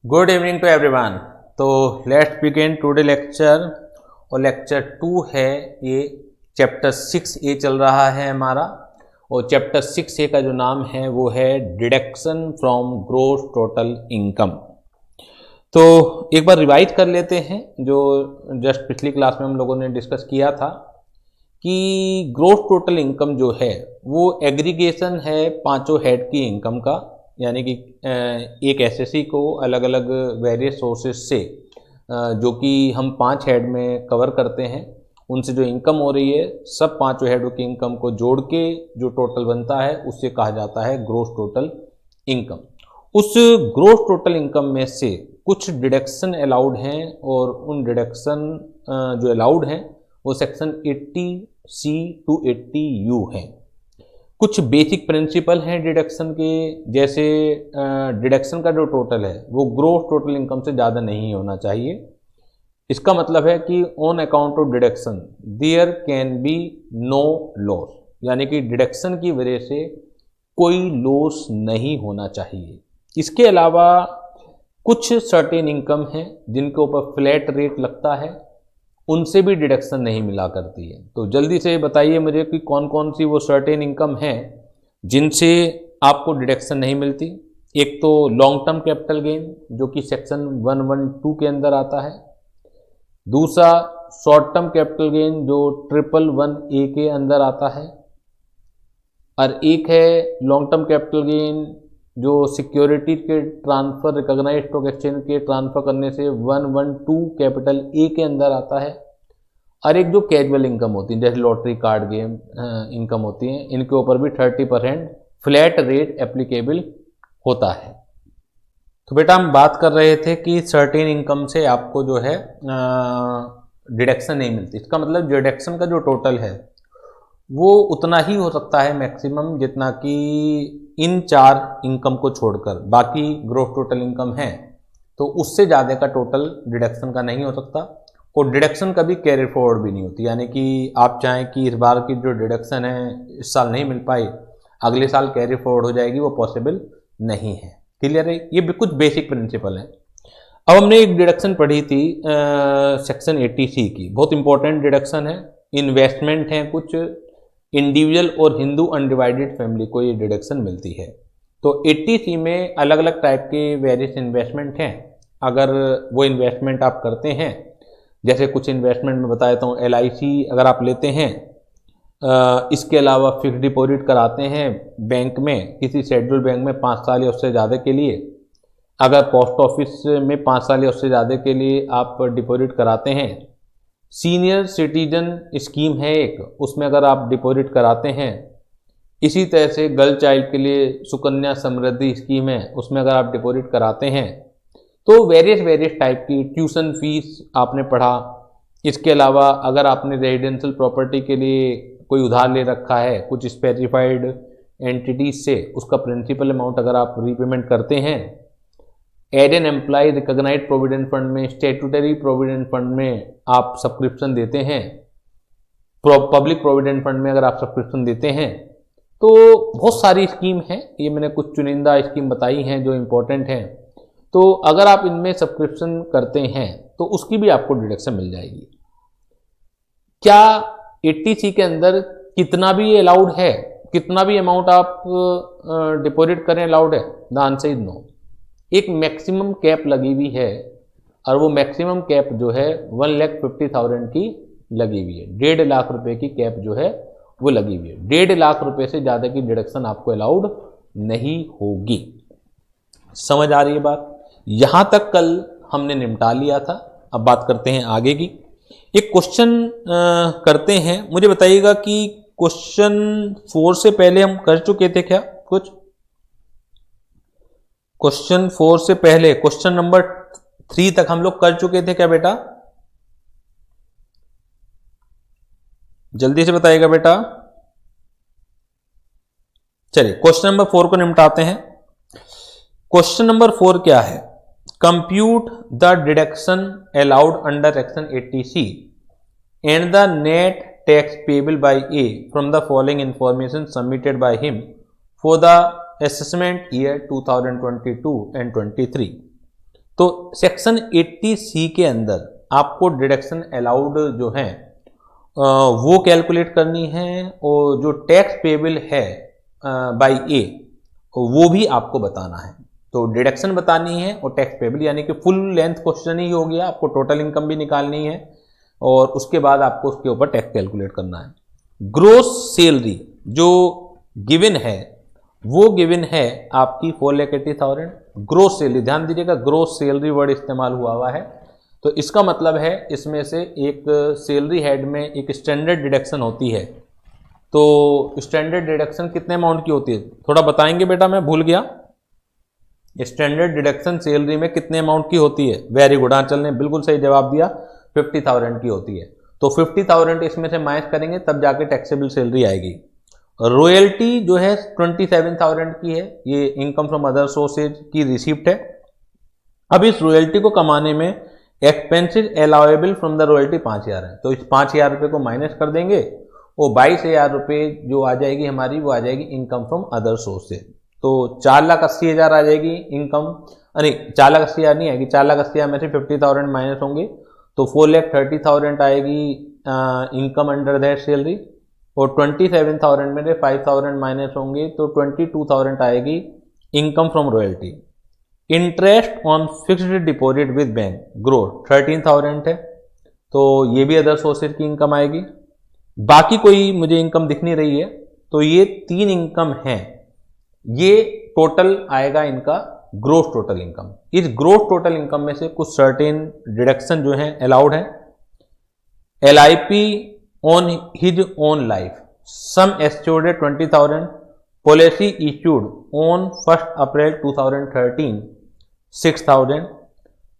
Good evening to everyone. तो let's begin today lecture. और lecture 2 है ये। चैप्टर 6A चल रहा है हमारा। और चैप्टर 6A का जो नाम है वो है deduction from gross total income. तो एक बार रिवाइज कर लेते हैं जो जस्ट पिछली क्लास में हम लोगों ने डिस्कस किया था कि ग्रॉस टोटल इनकम जो है वो एग्रीगेशन है पांचों हेड की इनकम का, यानी कि एक एसएससी को अलग अलग वेरियस सोर्सेज से जो कि हम 5 हेड में कवर करते हैं उनसे जो इनकम हो रही है सब पांचों हेडों की इनकम को जोड़ के जो टोटल बनता है उससे कहा जाता है ग्रॉस टोटल इनकम। उस ग्रॉस टोटल इनकम में से कुछ डिडक्शन अलाउड हैं और उन डिडक्शन जो अलाउड हैं वो सेक्शन 80C to 80U हैं। कुछ बेसिक प्रिंसिपल हैं डिडक्शन के, जैसे डिडक्शन का जो टोटल है वो ग्रॉस टोटल इनकम से ज़्यादा नहीं होना चाहिए। इसका मतलब है कि on account of deduction there can be no loss, यानी कि डिडक्शन की वजह से कोई लॉस नहीं होना चाहिए। इसके अलावा कुछ सर्टेन इनकम हैं जिनके ऊपर फ्लैट रेट लगता है, उनसे भी डिडक्शन नहीं मिला करती है। तो जल्दी से बताइए मुझे कि कौन कौन सी वो सर्टेन इनकम है जिनसे आपको डिडक्शन नहीं मिलती। एक तो लॉन्ग टर्म कैपिटल गेन जो कि सेक्शन 112 के अंदर आता है। दूसरा शॉर्ट टर्म कैपिटल गेन जो 111A के अंदर आता है। और एक है लॉन्ग टर्म कैपिटल गेन जो सिक्योरिटी के ट्रांसफ़र रिकॉग्नाइज्ड स्टॉक एक्सचेंज के ट्रांसफ़र करने से 112 कैपिटल ए के अंदर आता है। और एक जो कैजुअल इनकम होती है जैसे लॉटरी कार्ड गेम इनकम होती हैं, इनके ऊपर भी 30% फ्लैट रेट एप्लीकेबल होता है। तो बेटा हम बात कर रहे थे कि सर्टेन इनकम से आपको जो है डिडक्शन नहीं मिलती। इसका मतलब डिडक्शन का जो टोटल है वो उतना ही हो सकता है मैक्सिमम जितना कि इन 4 इनकम को छोड़कर बाकी ग्रॉस टोटल इनकम है, तो उससे ज़्यादा का टोटल डिडक्शन का नहीं हो सकता। और डिडक्शन कभी कैरी फॉरवर्ड भी नहीं होती, यानी कि आप चाहें कि इस बार की जो डिडक्शन है इस साल नहीं मिल पाई अगले साल कैरी फॉरवर्ड हो जाएगी, वो पॉसिबल नहीं है। क्लियर है? ये भी कुछ बेसिक प्रिंसिपल हैं। अब हमने एक डिडक्शन पढ़ी थी सेक्शन 80C की, बहुत इंपॉर्टेंट डिडक्शन है। इन्वेस्टमेंट है कुछ, इंडिविजुअल और हिंदू अनडिवाइडेड फैमिली को ये डिडक्शन मिलती है। तो 80C में अलग अलग टाइप के वेरियस इन्वेस्टमेंट हैं। अगर वो इन्वेस्टमेंट आप करते हैं, जैसे कुछ इन्वेस्टमेंट में बता देता हूँ, LIC अगर आप लेते हैं, इसके अलावा फिक्स डिपॉजिट कराते हैं बैंक में, किसी शेड्यूल बैंक में 5 साल या उससे ज़्यादा के लिए, अगर पोस्ट ऑफिस में 5 साल या उससे ज़्यादा के लिए आप डिपॉजिट कराते हैं, सीनियर सिटीजन स्कीम है एक, उसमें अगर आप डिपॉजिट कराते हैं, इसी तरह से गर्ल चाइल्ड के लिए सुकन्या समृद्धि स्कीम है, उसमें अगर आप डिपॉजिट कराते हैं, तो वेरियस टाइप की ट्यूशन फीस आपने पढ़ा। इसके अलावा अगर आपने रेजिडेंशियल प्रॉपर्टी के लिए कोई उधार ले रखा है कुछ स्पेसिफाइड एंटिटीज से, उसका प्रिंसिपल अमाउंट अगर आप रीपेमेंट करते हैं, as an employ recognised provident fund में, स्टेटूटरी प्रोविडेंट फंड में आप सब्सक्रिप्शन देते हैं, पब्लिक प्रोविडेंट फंड में अगर आप सब्सक्रिप्शन देते हैं, तो बहुत सारी स्कीम हैं। ये मैंने कुछ चुनिंदा स्कीम बताई हैं जो इम्पोर्टेंट हैं। तो अगर आप इनमें सब्सक्रिप्शन करते हैं तो उसकी भी आपको डिडक्शन मिल जाएगी। क्या 80C के अंदर कितना भी अलाउड है, कितना भी अमाउंट आप डिपॉजिट करें अलाउड है? The answer is no. एक मैक्सिमम कैप लगी हुई है और वो मैक्सिमम कैप जो है 1,50,000 की लगी हुई है। 1.5 लाख रुपए की कैप जो है वो लगी हुई है। 1.5 लाख रुपए से ज़्यादा की डिडक्शन आपको अलाउड नहीं होगी। समझ आ रही है बात? यहाँ तक कल हमने निपटा लिया था। अब बात करते हैं आगे की। एक क्वेश्चन करते हैं, मुझे बताइएगा कि क्वेश्चन 4 से पहले हम कर चुके थे क्या कुछ? क्वेश्चन 4 से पहले क्वेश्चन नंबर 3 तक हम लोग कर चुके थे क्या बेटा? जल्दी से बताइएगा बेटा। चलिए क्वेश्चन नंबर 4 को निपटाते हैं। क्वेश्चन नंबर 4 क्या है? Compute the deduction allowed under section 80C and the net tax payable by A from the following information submitted by him for the assessment year 2022 and 23। तो सेक्शन 80C के अंदर आपको deduction allowed जो है वो calculate करनी है, और जो टैक्स पेबल है बाय ए वो भी आपको बताना है। तो डिडक्शन बतानी है और टैक्स पेबल, यानी कि फुल लेंथ क्वेश्चन ही हो गया। आपको टोटल इनकम भी निकालनी है और उसके बाद आपको उसके ऊपर टैक्स कैलकुलेट करना है। ग्रोस सैलरी जो गिवन है वो गिवन है आपकी 4,80,000 ग्रोस सैलरी। ध्यान दीजिएगा, ग्रोस सैलरी वर्ड इस्तेमाल हुआ है। तो इसका मतलब है इसमें से एक सैलरी हेड में एक स्टैंडर्ड डिडक्शन होती है। तो स्टैंडर्ड डिडक्शन कितने अमाउंट की होती है, थोड़ा बताएंगे बेटा, मैं भूल गया। स्टैंडर्ड डिडक्शन सैलरी में कितने अमाउंट की होती है? वेरी गुड, आंचल ने बिल्कुल सही जवाब दिया, 50,000 की होती है। तो 50,000 इसमें से माइनस करेंगे तब जाके टैक्सेबल सैलरी आएगी। रॉयल्टी जो है 27,000 की है, ये इनकम फ्रॉम अदर सोर्सेज की रिसिप्ट है। अब इस रॉयल्टी को कमाने में expenses allowable from the royalty 5,000 है। तो इस 5,000 रुपये को माइनस कर देंगे और 22,000 रुपये जो आ जाएगी हमारी, वो आ जाएगी इनकम फ्रॉम अदर सोर्सेज। तो 4,80,000 आ जाएगी इनकम, नहीं 4,80,000 नहीं आएगी, 4,80,000 में से 50,000 माइनस होंगे तो 4,30,000 आएगी इनकम अंडर दैट सैलरी, और 27,000 में से 5,000 माइनस होंगे तो 22,000 आएगी income from royalty. Interest on fixed deposit with bank growth 13,000 है, तो ये भी अदर सोर्सेज की इनकम आएगी। बाकी कोई मुझे इनकम दिख नहीं रही है, तो ये 3 इनकम हैं, ये टोटल आएगा इनका ग्रोस टोटल इनकम। इस ग्रोस टोटल इनकम में से कुछ सर्टेन डिडक्शन जो है अलाउड है। LIP on his own life, sum assured 20,000, policy issued on 1 April 2013 6,000।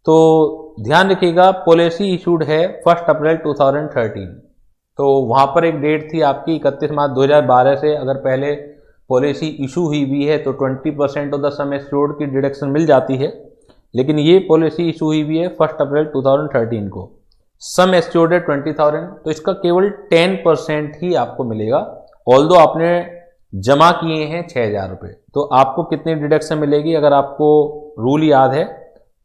तो ध्यान रखिएगा, पॉलिसी इशूड है 1 अप्रैल 2013, तो वहाँ पर एक डेट थी आपकी 31 मार्च 2012 से अगर पहले पॉलिसी इशू हुई है तो 20% ऑफ द सम एश्योर्ड की डिडक्शन मिल जाती है। लेकिन ये पॉलिसी इशू हुई है 1 अप्रैल 2013 को, सम एश्योर्ड है 20,000, तो इसका केवल 10% ही आपको मिलेगा। ऑल्दो आपने जमा किए हैं 6,000 रुपये, तो आपको कितनी डिडक्शन मिलेगी? अगर आपको रूल याद है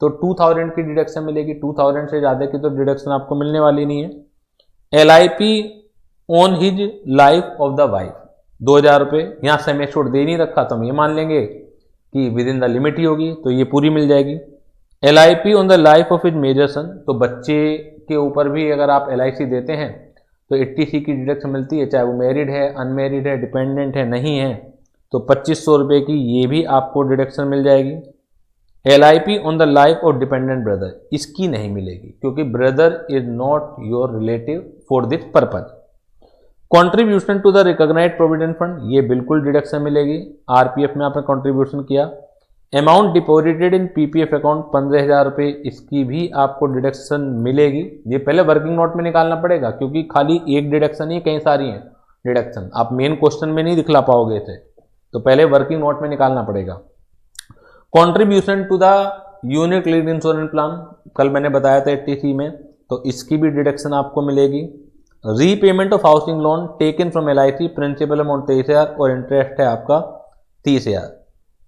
तो 2,000 की डिडक्शन मिलेगी। 2,000 से ज़्यादा की तो डिडक्शन आपको मिलने वाली नहीं है। LIP on his life of the wife 2,000 रुपये, यहाँ सम एश्योर्ड दे नहीं रखा तो हम ये मान लेंगे कि विद इन द लिमिट ही होगी, तो ये पूरी मिल जाएगी। LIP on the life of his major son, तो बच्चे के ऊपर भी अगर आप LIC देते हैं तो 80C की डिडक्शन मिलती है, चाहे वो मैरिड है, अनमैरिड है, डिपेंडेंट है, नहीं है, तो 2,500 रुपये की ये भी आपको डिडक्शन मिल जाएगी। LIP on the life of dependent brother, इसकी नहीं मिलेगी क्योंकि brother is not your relative for this purpose. Contribution to the recognised provident fund, ये बिल्कुल डिडक्शन मिलेगी। RPF में आपने कंट्रीब्यूशन किया। Amount deposited in PPF account 15,000 रुपये, इसकी भी आपको डिडक्शन मिलेगी। ये पहले वर्किंग नोट में निकालना पड़ेगा क्योंकि खाली एक डिडक्शन ही, कई सारी हैं डिडक्शन, आप मेन क्वेश्चन में नहीं दिखला पाओगे इसे, तो पहले वर्किंग नोट में निकालना पड़ेगा। Contribution to the unit linked insurance plan, कल मैंने बताया था 80C में, तो इसकी भी डिडक्शन आपको मिलेगी। Repayment of housing loan taken from LIC, principal amount 23,000 और इंटरेस्ट है आपका 30,000,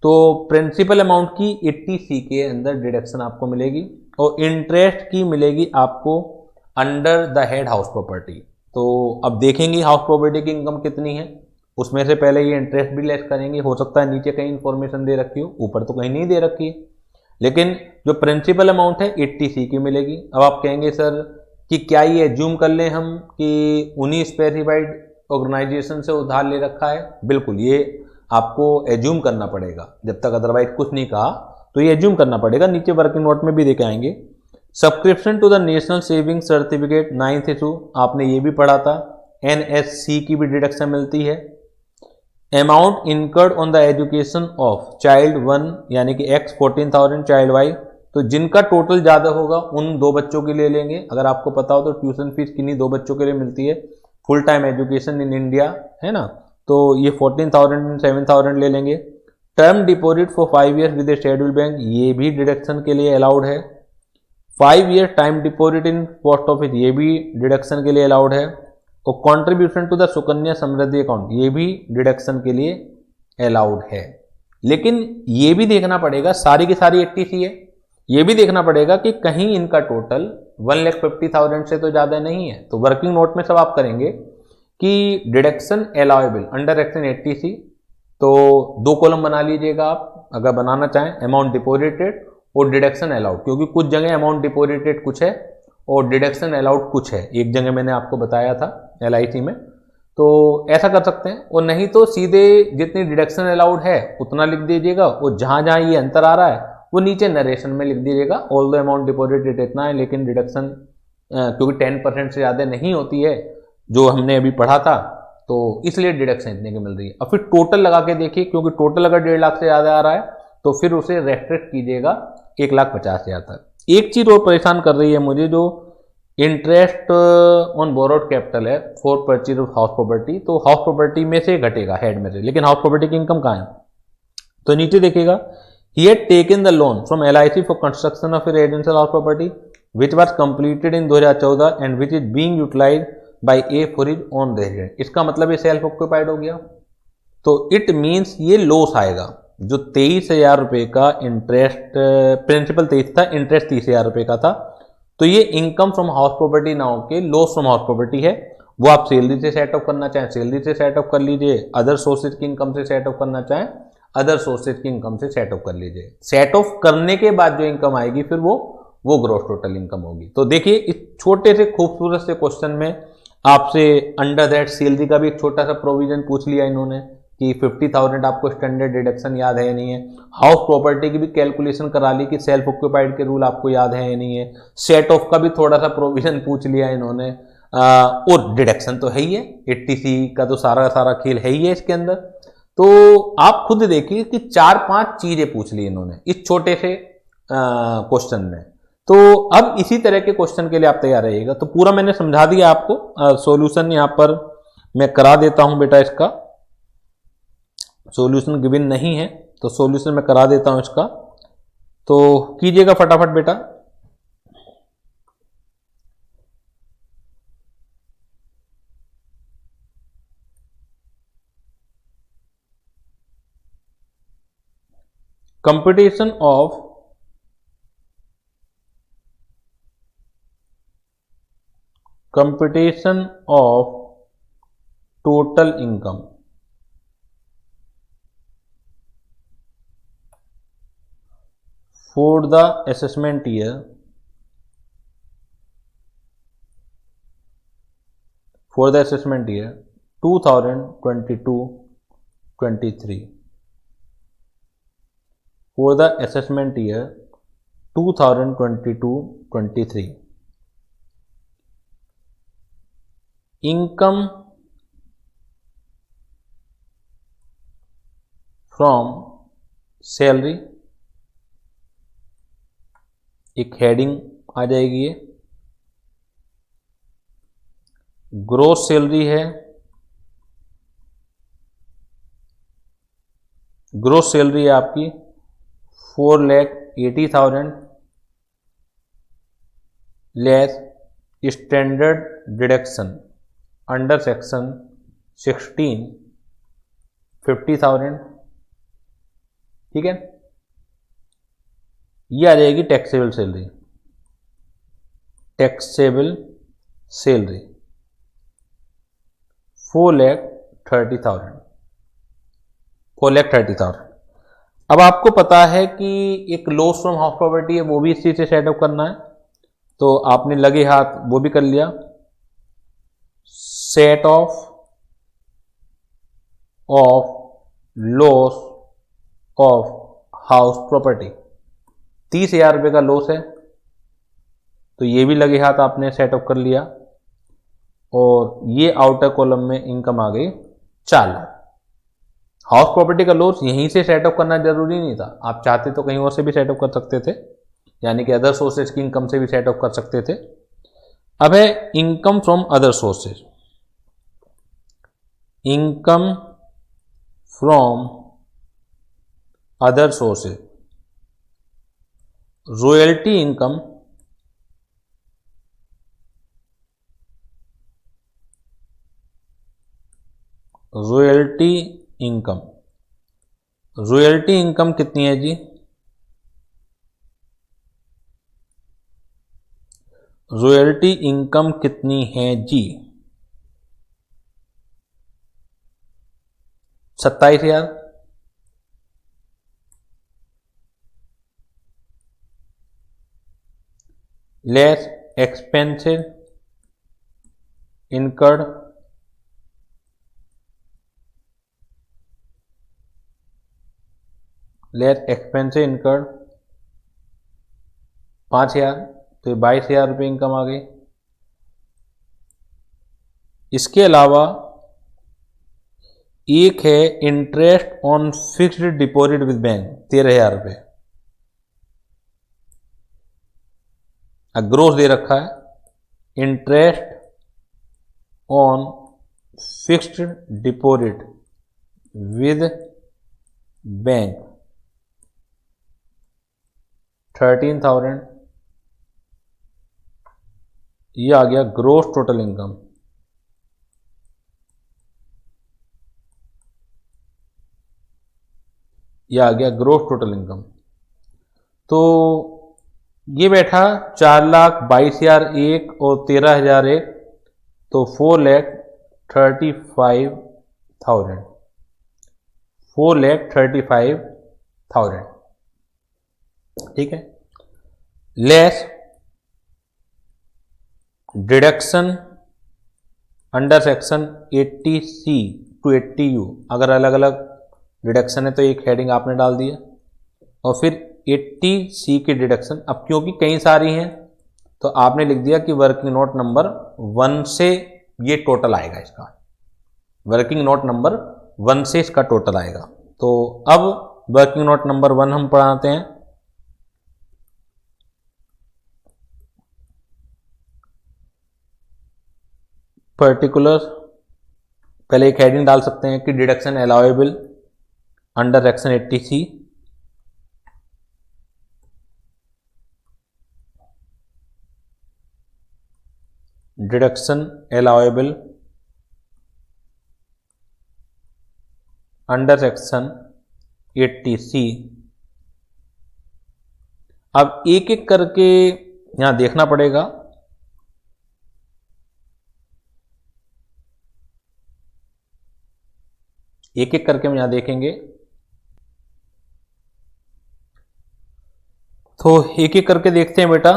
तो प्रिंसिपल अमाउंट की 80C के अंदर डिडक्शन आपको मिलेगी और इंटरेस्ट की मिलेगी आपको under the head house property. तो अब देखेंगे हाउस प्रॉपर्टी की इनकम कितनी है, उसमें से पहले ये इंटरेस्ट भी लेस करेंगे। हो सकता है नीचे कहीं इन्फॉर्मेशन दे रखी हो, ऊपर तो कहीं नहीं दे रखी है, लेकिन जो प्रिंसिपल अमाउंट है 80C की मिलेगी। अब आप कहेंगे सर कि क्या ये एज्यूम कर लें हम कि उन्हीं स्पेसिफाइड ऑर्गेनाइजेशन से उधार ले रखा है? बिल्कुल, ये आपको एज्यूम करना पड़ेगा, जब तक अदरवाइज कुछ नहीं कहा तो ये एज्यूम करना पड़ेगा। नीचे वर्किंग नोट में भी देखे आएंगे। Subscription to the national saving certificate 9th issue, आपने ये भी पढ़ा था, NSC की भी डिडक्शन मिलती है। Amount incurred on the education of child 1 यानी कि X 14,000, चाइल्ड Y, तो जिनका टोटल ज़्यादा होगा उन 2 बच्चों के लिए लेंगे। अगर आपको पता हो तो ट्यूशन फीस किन्हीं 2 बच्चों के लिए मिलती है, full time education in India, है ना, तो ये 14,000 7,000 ले लेंगे। Term deposit for 5 years with a schedule bank, ये भी डिडक्शन के लिए अलाउड है। 5 year time deposit in post office, ये भी डिडक्शन के लिए अलाउड है। और contribution to the Sukanya Samriddhi account, ये भी डिडक्शन के लिए अलाउड है। लेकिन ये भी देखना पड़ेगा, सारी की सारी 80C है, ये भी देखना पड़ेगा कि कहीं इनका टोटल 1,50,000 से तो ज़्यादा नहीं है। तो वर्किंग नोट में सब आप करेंगे कि deduction allowable under action 80C, तो 2 कॉलम बना लीजिएगा आप अगर बनाना चाहें, अमाउंट डिपोजिटेड और डिडक्शन अलाउड, क्योंकि कुछ जगह अमाउंट डिपोजिटेड कुछ है और डिडक्शन अलाउड कुछ है, एक जगह मैंने आपको बताया था LIC में। तो ऐसा कर सकते हैं, और नहीं तो सीधे जितनी डिडक्शन अलाउड है उतना लिख दीजिएगा, और जहाँ जहाँ ये अंतर आ रहा है वो नीचे नरेशन में लिख दीजिएगा, ऑल द अमाउंट डिपोजिटेड इतना है लेकिन डिडक्शन क्योंकि 10% से ज़्यादा नहीं होती है जो हमने अभी पढ़ा था, तो इसलिए डिडक्शन इतने की मिल रही है। अब फिर टोटल लगा के देखिए, क्योंकि टोटल अगर 1.5 लाख से ज़्यादा आ रहा है तो फिर उसे रेस्ट्रिक्ट कीजिएगा 1,50,000 तक। एक चीज़ और परेशान कर रही है मुझे, जो इंटरेस्ट ऑन बोरोड कैपिटल है for purchase of house property, तो हाउस प्रॉपर्टी में से घटेगा हेड में से, लेकिन हाउस प्रॉपर्टी की इनकम कहाँ है? तो नीचे देखिएगा, he had taken the loan from LIC for construction of a residential house property which was completed in 2014 and which is being utilized by A for his own residence। इसका मतलब ये self occupied हो गया, तो it means ये loss आएगा। जो 23,000 रुपये का इंटरेस्ट, प्रिंसिपल 23 था, इंटरेस्ट 30,000 रुपये का था, तो ये इनकम फ्रॉम हाउस प्रॉपर्टी ना होके लॉस फ्रॉम हाउस प्रॉपर्टी है। वो आप सैलरी से सेटअप करना चाहें सैलरी से सेटअप कर लीजिए, अदर सोर्सेज की इनकम से सेटअप करना चाहें अदर सोर्सेज की इनकम से सेटअप कर लीजिए। सेट ऑफ करने के बाद जो इनकम आएगी फिर वो ग्रॉस टोटल इनकम होगी। तो देखिए इस छोटे से खूबसूरत से क्वेश्चन में आपसे अंडर दैट सैलरी का भी एक छोटा सा प्रोविजन पूछ लिया इन्होंने कि 50,000 आपको स्टैंडर्ड डिडक्शन याद है या नहीं है। हाउस प्रॉपर्टी की भी कैलकुलेशन करा ली कि सेल्फ ऑक्यूपाइड के रूल आपको याद है या नहीं है। सेट ऑफ का भी थोड़ा सा प्रोविजन पूछ लिया इन्होंने, और डिडक्शन तो है ही है, 80C का तो सारा खेल है ही है इसके अंदर। तो आप खुद देखिए कि 4-5 चीजें पूछ ली इन्होंने इस छोटे से क्वेश्चन में। तो अब इसी तरह के क्वेश्चन के लिए आप तैयार रहिएगा। तो पूरा मैंने समझा दिया आपको, सॉल्यूशन यहां पर मैं करा देता हूं बेटा। इसका सॉल्यूशन गिवन नहीं है तो सॉल्यूशन मैं करा देता हूं इसका, तो कीजिएगा फटाफट बेटा। Competition of total income for the assessment year 2022-23 for the assessment year 2022-23 income from salary, एक हेडिंग आ जाएगी, ये ग्रोस सैलरी है। ग्रोस सैलरी है आपकी 4,80,000 less standard deduction under section 16 50,000, ठीक है। ये आ जाएगी टैक्सेबल सैलरी। Taxable salary 4,30,000। अब आपको पता है कि एक लॉस फ्रॉम हाउस प्रॉपर्टी है, वो भी इसी से सेटअप करना है, तो आपने लगे हाथ वो भी कर लिया। Set of loss of house property 30,000 रुपये का लॉस है, तो ये भी लगे हाथ आपने सेटअप कर लिया, और ये आउटर कॉलम में इनकम आ गई 4 लाख। हाउस प्रॉपर्टी का लॉस यहीं से सेटअप करना जरूरी नहीं था, आप चाहते तो कहीं और से भी सेटअप कर सकते थे, यानी कि अदर सोर्सेज की इनकम से भी सेटअप कर सकते थे। अब है income from other sources. Income from other sources, royalty income, royalty income, royalty income कितनी है जी? रॉयल्टी इनकम कितनी है जी? 27,000। Less expensive incurred less expensive incurred 5,000, तो ये 22,000 रुपये इनकम आ गई। इसके अलावा एक है interest on fixed deposit with bank 13,000 रुपये, ग्रोस दे रखा है। Interest on fixed deposit with bank 13,000, ये आ गया ग्रोस टोटल इनकम। ये आ गया ग्रोस टोटल इनकम। तो ये बैठा 4,22,000 एक और 13,000 एक, तो 4,35,000, 4,35,000, ठीक है। Less deduction under section 80C to 80U, अगर अलग अलग डिडक्शन है तो एक हेडिंग आपने डाल दिया, और फिर 80C की डिडक्शन। अब क्योंकि कई सारी हैं तो आपने लिख दिया कि वर्किंग नोट नंबर 1 से ये टोटल आएगा, इसका वर्किंग नोट नंबर 1 से इसका टोटल आएगा। तो अब वर्किंग नोट नंबर 1 हम पढ़ाते हैं। पर्टिकुलर, पहले एक हेडिंग डाल सकते हैं कि deduction allowable under section 80C, deduction allowable under section 80C। अब एक एक करके यहां देखना पड़ेगा। एक एक करके हम यहां देखेंगे, तो एक एक करके देखते हैं बेटा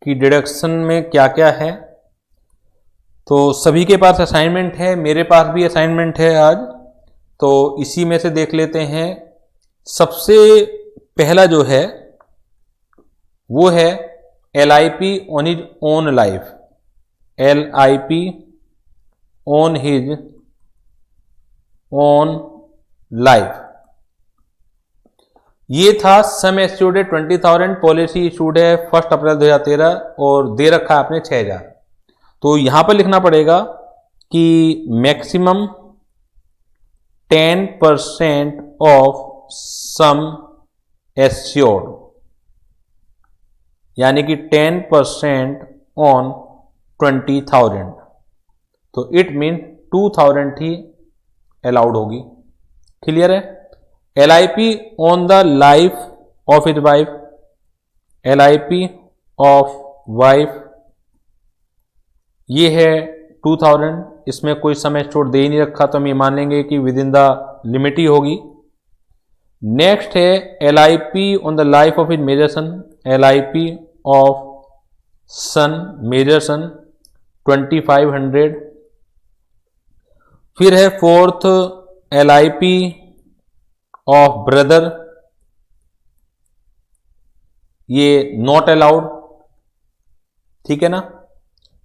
कि डिडक्शन में क्या क्या है। तो सभी के पास असाइनमेंट है, मेरे पास भी असाइनमेंट है आज, तो इसी में से देख लेते हैं। सबसे पहला जो है वो है LIP on his own life, LIP on his own life. ये था सम एश्योर्ड 20,000, पॉलिसी इशूड है 1 अप्रैल 2013 और दे रखा है आपने 6,000। तो यहां पर लिखना पड़ेगा कि मैक्सिमम 10% ऑफ सम एश्योर्ड, यानी कि 10% ऑन 20,000, तो इट मीन 2,000 ही अलाउड होगी। क्लियर है। LIP on the life of his wife, LIP of wife ये है 2,000, इसमें कोई समय एश्योर्ड दे ही नहीं रखा, तो हम ये मान लेंगे कि विद इन द लिमिट ही होगी। नेक्स्ट है LIP on the life of his major son, LIP of son major son 2,500। फिर है फोर्थ LIP ऑफ ब्रदर, ये नॉट अलाउड, ठीक है ना।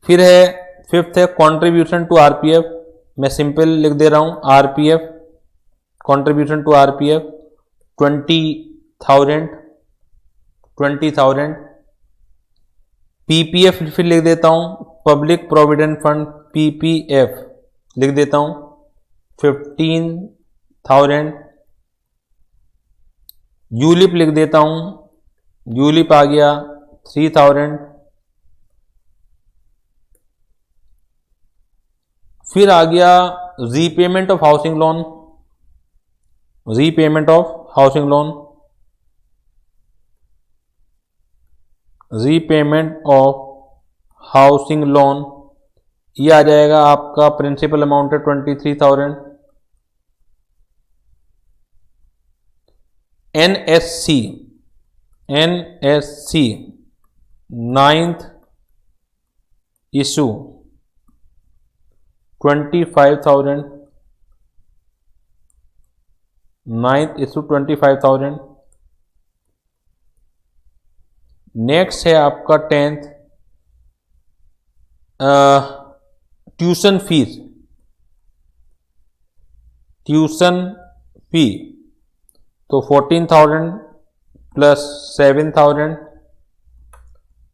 फिर है फिफ्थ है कंट्रीब्यूशन टू RPF, मैं सिंपल लिख दे रहा हूं RPF, contribution to RPF 20,000। PPF फिर लिख देता हूं, पब्लिक प्रोविडेंट फंड PPF लिख देता हूं 15,000। यूलिप लिख देता हूं, यूलिप आ गया 3,000। फिर आ गया repayment of housing loan, repayment of housing loan repayment of housing loan, ये आ जाएगा आपका प्रिंसिपल अमाउंट है 23,000। NSC, NSC 9th issue 25,000, 9th issue 25,000। Next है आपका 10th tuition fees, tuition fee तो 14,000 plus 7,000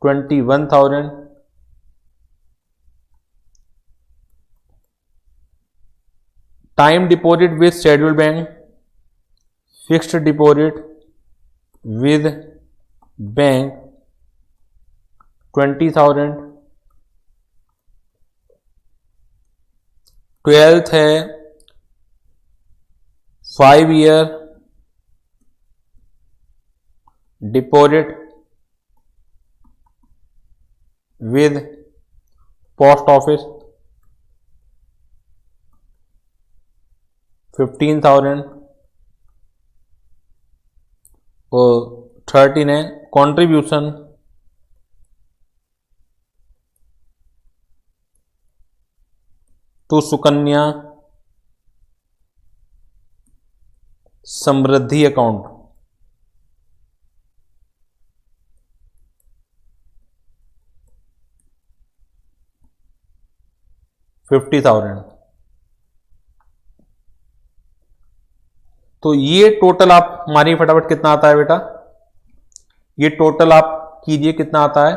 21,000। Time deposit with schedule bank, fixed deposit with bank 20,000। 12th है 5 year deposit with post office 15,000। और 13 है contribution to Sukanya Samriddhi account 50,000। तो ये total आप मारिए फटाफट कितना आता है बेटा, ये टोटल आप कीजिए कितना आता है।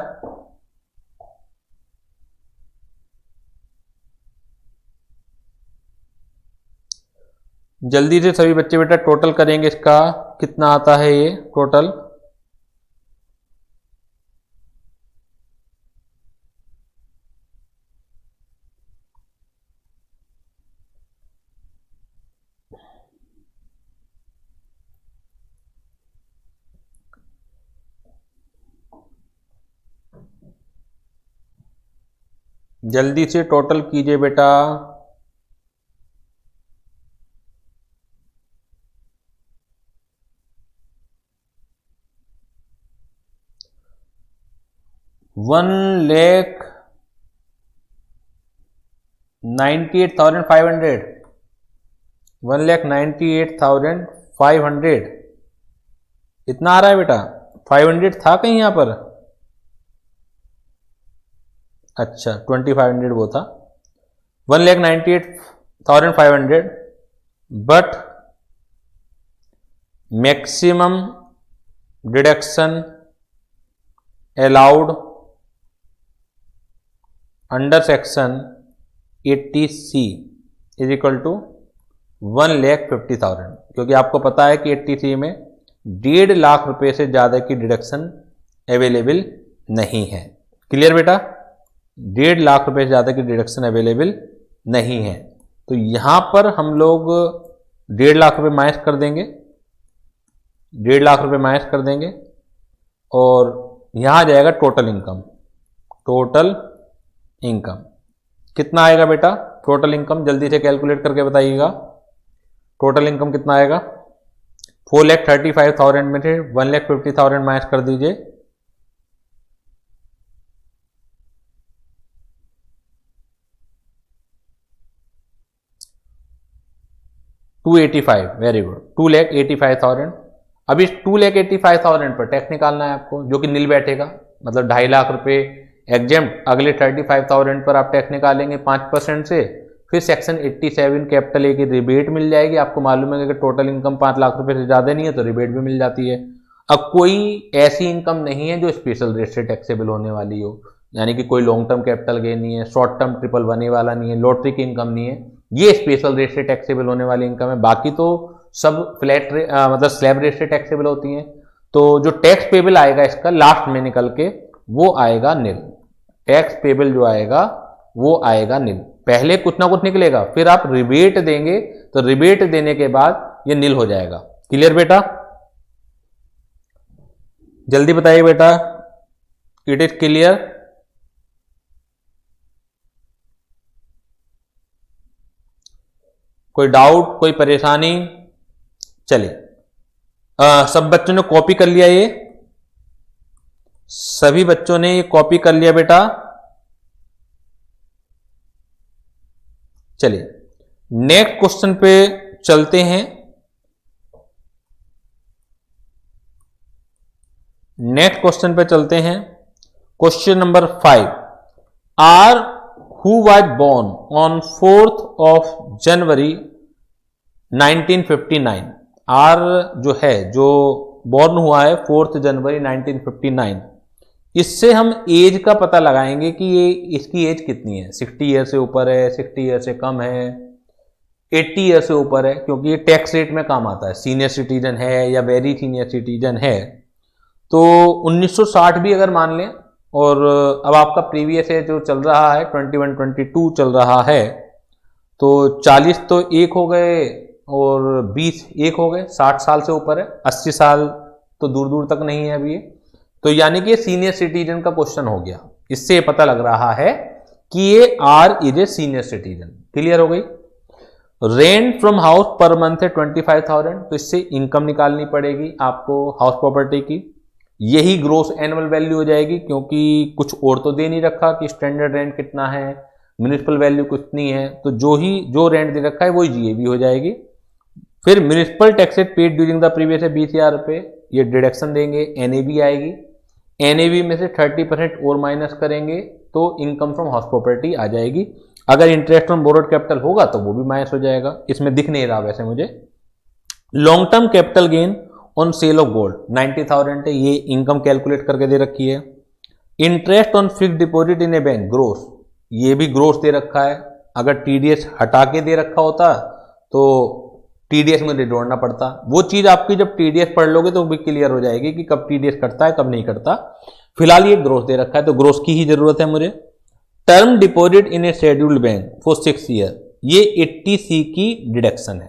जल्दी से सभी बच्चे बेटा टोटल करेंगे, इसका कितना आता है ये टोटल। जल्दी से टोटल कीजिए बेटा। वन लेख 98,500, 1,98,500 इतना आ रहा है बेटा। 500 था कहीं यहां पर, अच्छा 2,500 वो था। 1,98,500 but maximum deduction allowed under section 80C is equal to 1,50,000, क्योंकि आपको पता है कि 80C में 1.5 लाख रुपए से ज़्यादा की डिडक्शन अवेलेबल नहीं है। क्लियर बेटा, 1.5 लाख रुपए से ज़्यादा की डिडक्शन अवेलेबल नहीं है। तो यहाँ पर हम लोग 1.5 लाख रुपए माइनस कर देंगे, 1.5 लाख रुपए माइनस कर देंगे और यहाँ आ जाएगा टोटल इनकम। टोटल इनकम कितना आएगा बेटा, टोटल इनकम जल्दी से कैलकुलेट करके बताइएगा। टोटल इनकम कितना आएगा, 4,35,000 में से 1,50,000 माइनस कर दीजिए, 285, वेरी गुड, 2,85,000। अब इस 2,85,000 पर टैक्स निकालना है आपको, जो कि नील बैठेगा, मतलब 2.5 लाख रुपए एग्जेम्प्ट। अगले 35,000 पर आप टैक्स निकालेंगे 5% से, फिर सेक्शन 87 कैपिटल ए की रिबेट मिल जाएगी। आपको मालूम है कि टोटल इनकम 5 लाख रुपए से ज़्यादा नहीं है तो रिबेट भी मिल जाती है। अब कोई ऐसी इनकम नहीं है जो स्पेशल रेट से टैक्सेबल होने वाली हो, यानी कि कोई लॉन्ग टर्म कैपिटल गेन नहीं है, शॉर्ट टर्म 111 वाला नहीं है, लॉटरी की इनकम नहीं है, ये स्पेशल रेट से टैक्सेबल होने वाली इनकम है। बाकी तो सब फ्लैट मतलब स्लैब रेट से टैक्सेबल होती हैं। तो जो टैक्स पेबल आएगा इसका लास्ट में निकल के वो आएगा नील। टैक्स पेबल जो आएगा वो आएगा नील, पहले कुछ ना कुछ निकलेगा, फिर आप रिबेट देंगे तो रिबेट देने के बाद ये नील हो जाएगा। क्लियर बेटा, जल्दी बताइए बेटा। It is clear? कोई डाउट, कोई परेशानी? चलिए, सब बच्चों ने कॉपी कर लिया? ये सभी बच्चों ने ये कॉपी कर लिया बेटा? चलिए नेक्स्ट क्वेश्चन पे चलते हैं। नेक्स्ट क्वेश्चन पे चलते हैं। Question number 5, R who was born on 4th of January 1959। R जो है, जो बोर्न हुआ है 4 जनवरी 1959, इससे हम एज का पता लगाएंगे कि ये इसकी एज कितनी है। 60 ईयर से ऊपर है, 60 ईयर से कम है, 80 ईयर से ऊपर है, क्योंकि ये टैक्स रेट में काम आता है। सीनियर सिटीजन है या वेरी सीनियर सिटीजन है। तो 1960 भी अगर मान लें, और अब आपका प्रीवियस है जो चल रहा है 21-22 चल रहा है, तो 40 तो एक हो गए और 20 एक हो गए, 60 साल से ऊपर है। 80 साल तो दूर दूर तक नहीं है अभी ये। तो यानी कि सीनियर सिटीजन का क्वेश्चन हो गया। इससे पता लग रहा है कि ये R is a senior citizen. Clear हो गई? Rent from house per month है 25,000, तो इससे इनकम निकालनी पड़ेगी आपको हाउस प्रॉपर्टी की। यही ग्रोस एनुअल वैल्यू हो जाएगी, क्योंकि कुछ और तो दे नहीं रखा कि स्टैंडर्ड रेंट कितना है, म्युनिसिपल वैल्यू कितनी है। तो जो रेंट दे रखा है वही जीएबी हो जाएगी। फिर municipal taxes paid during the previous है 20,000 रुपये, ये डिडक्शन देंगे, एनएबी आएगी। एनएबी में से 30% और माइनस करेंगे तो इनकम फ्रॉम हाउस प्रॉपर्टी आ जाएगी। अगर इंटरेस्ट ऑन बोरोड कैपिटल होगा तो वो भी माइनस हो जाएगा। इसमें दिख नहीं रहा वैसे मुझे। Long term capital gain on sale of gold 90,000 है, ये इनकम कैलकुलेट करके दे रखी है। Interest on fixed deposit in a bank gross, ये भी ग्रोस दे रखा है। अगर टीडीएस हटा के दे रखा होता तो टीडीएस में जोड़ना पड़ता। वो चीज आपकी जब टीडीएस पढ़ लोगे तो भी क्लियर हो जाएगी कि कब टीडीएस कटता है कब नहीं कटता। फिलहाल ये ग्रोस दे रखा है, तो ग्रोस की ही जरूरत है मुझे। Term deposit in A scheduled bank for 6 year, ये 80C की डिडक्शन है,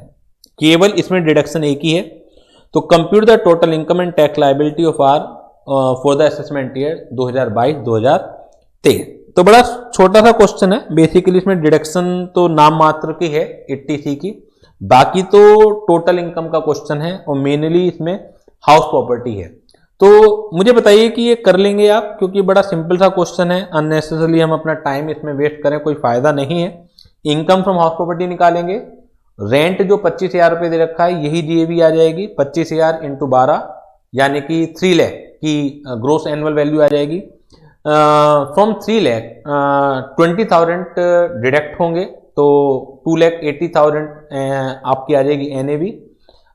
केवल इसमें डिडक्शन एक ही है। तो compute the total income and tax liability of R for the assessment year 2022-2023। तो बड़ा छोटा सा क्वेश्चन है। बेसिकली इसमें डिडक्शन तो नाम मात्र की है 80C की, बाकी तो टोटल इनकम का क्वेश्चन है और मेनली इसमें हाउस प्रॉपर्टी है। तो मुझे बताइए कि ये कर लेंगे आप, क्योंकि बड़ा सिंपल सा क्वेश्चन है। अननेसेसरली हम अपना टाइम इसमें वेस्ट करें, कोई फायदा नहीं है। इनकम फ्रॉम हाउस प्रॉपर्टी निकालेंगे। रेंट जो 25,000 रुपये दे रखा है यही जीएबी आ जाएगी। 25,000 × 12 यानी कि 3 लाख की ग्रोस एनुअल वैल्यू आ जाएगी। फ्रॉम 3 लाख 20,000 डिडक्ट होंगे तो 2,80,000 आपकी आ जाएगी एनएबी।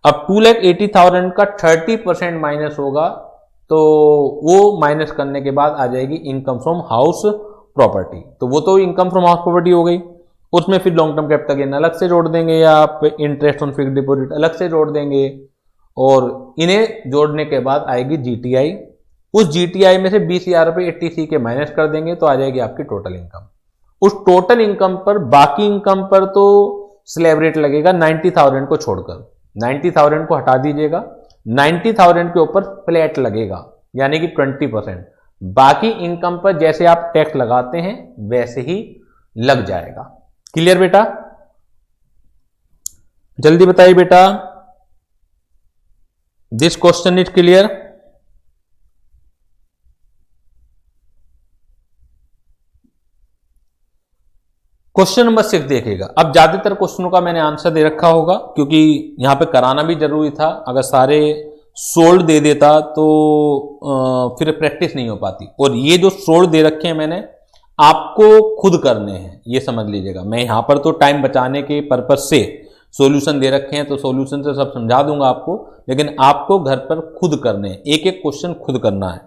अब 2,80,000 का 30% माइनस होगा तो वो माइनस करने के बाद आ जाएगी इनकम फ्रॉम हाउस प्रॉपर्टी। तो वो तो इनकम फ्रॉम हाउस प्रॉपर्टी हो गई। उसमें फिर लॉन्ग टर्म कैपिटल गेन अलग से जोड़ देंगे या आप इंटरेस्ट ऑन फिक्स्ड डिपॉजिट अलग से जोड़ देंगे, और इन्हें जोड़ने के बाद आएगी जीटीआई। उस जीटीआई में से 20,000 रुपये 80C के माइनस कर देंगे तो आ जाएगी आपकी टोटल इनकम। उस टोटल इनकम पर बाकी इनकम पर तो स्लैब रेट लगेगा 90,000 को छोड़कर। 90,000 को हटा दीजिएगा, 90,000 के ऊपर फ्लैट लगेगा यानी कि 20%। बाकी इनकम पर जैसे आप टैक्स लगाते हैं वैसे ही लग जाएगा। क्लियर बेटा? जल्दी बताइए बेटा, this question is clear? Question number 6 देखिएगा। अब ज्यादातर क्वेश्चनों का मैंने आंसर दे रखा होगा, क्योंकि यहां पे कराना भी जरूरी था। अगर सारे सोल्ड दे देता तो फिर प्रैक्टिस नहीं हो पाती। और ये जो सोल्ड दे रखे हैं मैंने आपको खुद करने हैं, ये समझ लीजिएगा। मैं यहां पर तो टाइम बचाने के पर्पज से सॉल्यूशन दे रखे हैं, तो सॉल्यूशन से सब समझा दूंगा आपको, लेकिन आपको घर पर खुद करने हैं। एक एक क्वेश्चन खुद करना है।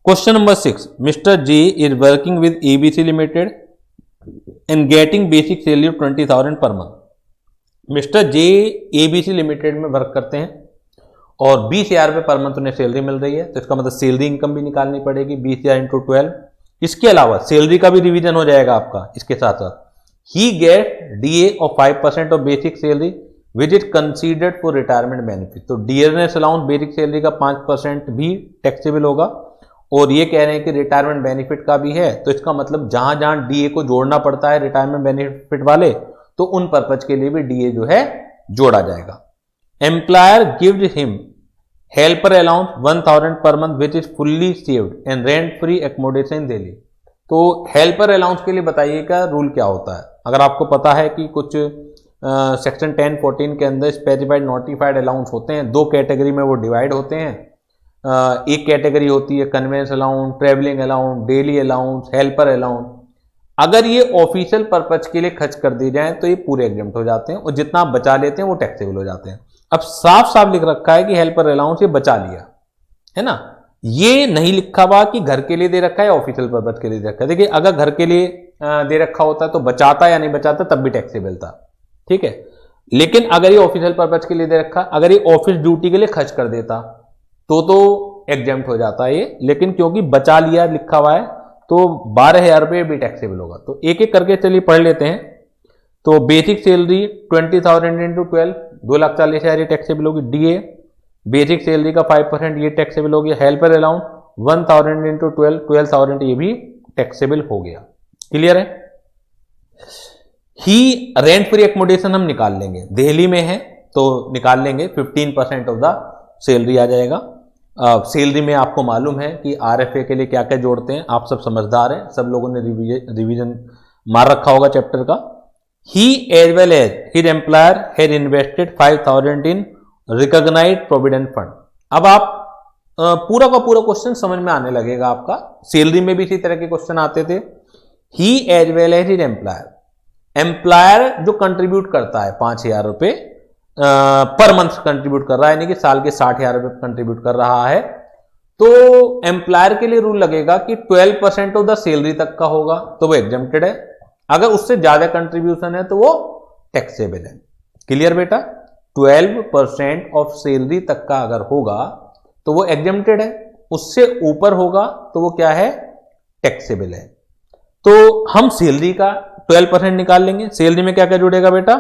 Question number 6, mister G is working with ABC limited and getting basic salary of 20,000 per month. Mister J ABC limited में वर्क करते हैं और 20,000 रुपये पर मंथ उन्हें सैलरी मिल रही है, तो इसका मतलब सैलरी इनकम भी निकालनी पड़ेगी 20,000 × 12। इसके अलावा सैलरी का भी रिवीजन हो जाएगा आपका इसके साथ साथ। He get DA of 5% of basic salary which is considered for retirement benefit. तो डियरनेस अलाउंस बेसिक सैलरी का 5% भी टैक्सेबल होगा और ये कह रहे हैं कि रिटायरमेंट बेनिफिट का भी है, तो इसका मतलब जहां जहां डीए को जोड़ना पड़ता है रिटायरमेंट बेनिफिट वाले, तो उन पर्पज के लिए भी डीए जो है जोड़ा जाएगा। Employer gives him helper allowance 1000 per month which is fully saved and rent free accommodation Delhi. तो हेल्पर अलाउंस के लिए बताइएगा रूल क्या होता है। अगर आपको पता है कि कुछ सेक्शन 10-14 के अंदर स्पेसिफाइड नोटिफाइड अलाउंस होते हैं, दो कैटेगरी में वो डिवाइड होते हैं। एक कैटेगरी होती है convince allowance, travelling allowance, daily allowance, helper allowance. अगर ये ऑफिशियल पर्पज के लिए खर्च कर दिए जाए तो ये पूरे एग्जम्प्ट हो जाते हैं, और जितना आप बचा लेते हैं वो टैक्सेबल हो जाते हैं। अब साफ साफ लिख रखा है कि हेल्पर अलाउंस ये बचा लिया है ना, ये नहीं लिखा हुआ कि घर के लिए दे रखा है ऑफिशियल पर्पज के लिए दे रखा है। देखिए अगर घर के लिए दे रखा होता तो बचाता या नहीं बचाता तब भी टैक्सेबल था, ठीक है। लेकिन अगर ये ऑफिशियल पर्पज के लिए दे रखा, अगर ये ऑफिस ड्यूटी के लिए खर्च कर देता तो एग्जम्प्ट हो जाता है ये, लेकिन क्योंकि बचा लिया लिखा हुआ है तो 12,000 रुपये भी टैक्सेबल होगा। तो एक एक करके चलिए पढ़ लेते हैं। तो बेसिक सैलरी 20,000 इंटू 12, 2,40,000 ये टैक्सेबल होगी। डीए बेसिक सैलरी का 5% ये टैक्सेबल हो गया। हेल्पर अलाउंस 1,000 इंटू 12, 12,000 ये भी टैक्सेबल हो गया। क्लियर है। ही रेंट फ्री एकोमोडेशन हम निकाल लेंगे, दिल्ली में है तो निकाल लेंगे, 15% ऑफ द सैलरी आ जाएगा। सैलरी में आपको मालूम है कि आरएफए के लिए क्या क्या जोड़ते हैं, आप सब समझदार हैं, सब लोगों ने रिवीजन मार रखा होगा चैप्टर का। He as well as his employer had invested 5,000 in recognised provident fund. अब आप पूरा का पूरा क्वेश्चन समझ में आने लगेगा आपका। सैलरी में भी इसी तरह के क्वेश्चन आते थे। He as well as his employer, employer जो कंट्रीब्यूट करता है 5,000 रुपए पर मंथ कंट्रीब्यूट कर रहा है, यानी कि साल के 60,000 रुपए कंट्रीब्यूट कर रहा है, तो एम्प्लॉयर के लिए रूल लगेगा कि 12% ऑफ द सैलरी तक का होगा तो वो एग्जम्प्टेड है। अगर उससे ज्यादा कंट्रीब्यूशन है तो वो टैक्सेबल है। क्लियर बेटा, 12% ऑफ सैलरी तक का अगर होगा तो वो एग्जम्प्टेड है, उससे ऊपर होगा तो वो क्या है, टैक्सेबल है। तो हम सैलरी का 12% निकाल लेंगे। सैलरी में क्या क्या जुड़ेगा बेटा,